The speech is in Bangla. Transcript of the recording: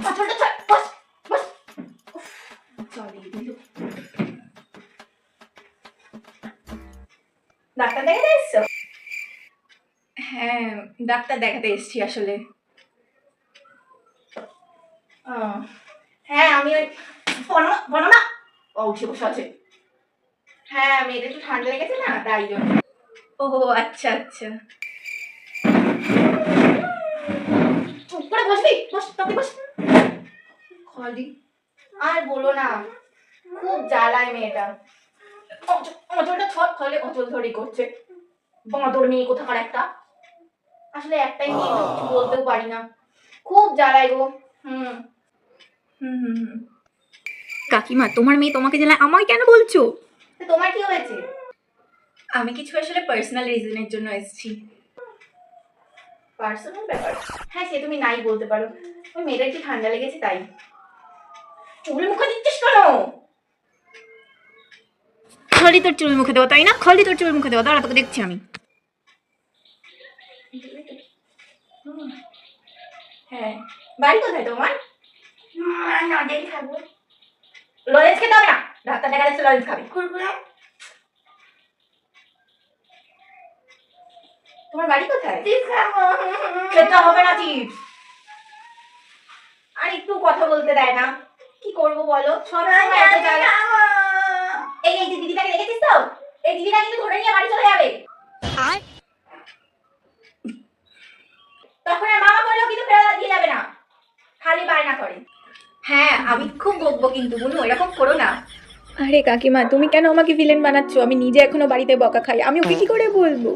পাথরটা ছাড়, বস বস। উফ, চলে দিল। ডাক্তার দেখাতে এসছো? হ্যাঁ, ডাক্তার দেখাতে এসছি আসলে। ও, হ্যাঁ আমি ওই বনমা ও উঠে বসে আছে। হ্যাঁ মেয়েদের একটু ঠান্ডা লেগেছে না, তাই জন্য। ও আচ্ছা আচ্ছা। চুপ করে বসবি, বস তোকে বস। খালি আর বলো না, খুব জ্বালায় মেয়েটা। অচলটা ছট খলে অচল ধরেই করছে। বাঁদর মেয়ে কোথাকার একটা। আসলে একটাই মেয়ে তো, কিছু বলতেও পারি না। খুব জ্বালায় গো। হুম হুম হুম হুম। কাকিমা, তোমার মেয়ে তোমাকে জ্বালায়, আমায় কেন বলছো? তো তোমার কি হয়েছে? আমি কিছু আসলে পার্সোনাল রিজনের জন্য এসেছি। পার্সোনাল ব্যাপার? হ্যাঁ সে তুমি নাই বলতে পারো। ওই মেয়েটার একটু ঠান্ডা লেগেছে তাই। চুল মুখে দিচ্ছিস কেন? খলি তোর চুল মুখে দেবো, তাই না? খলি তোর চুল মুখে দেবো, দাঁড়া তোকে দেখছি আমি। হ্যাঁ, বাড়ি কোথায় তোমার? নদের খাবো। লজেন্স খেতে হবে না, ডাক্তার দেখা যাচ্ছে লজেন্স খাবে। কুরকুরে। তোমার বাড়ি কোথায়? খেতে হবে না চিপস। আর একটু কথা বলতে দেয় না, কি করবো বলো, সব সময় এত জ্বালা। এই এই যে দিদিটাকে দেখেছিস তো, এই দিদিটা কিন্তু ধরে নিয়ে বাড়ি চলে যাবে। তখন আর মামা করলেও কিন্তু ফেরত দিয়ে যাবে না, খালি বায়না করে। হ্যাঁ আমি খুব বকবো কিন্তু বুনু, এরকম করো না। আরে কাকিমা, তুমি কেন আমাকে ভিলেন বানাচ্ছ? আমি নিজে এখনো বাড়িতে বকা খাই, আমি ওকে কি করে বলবো?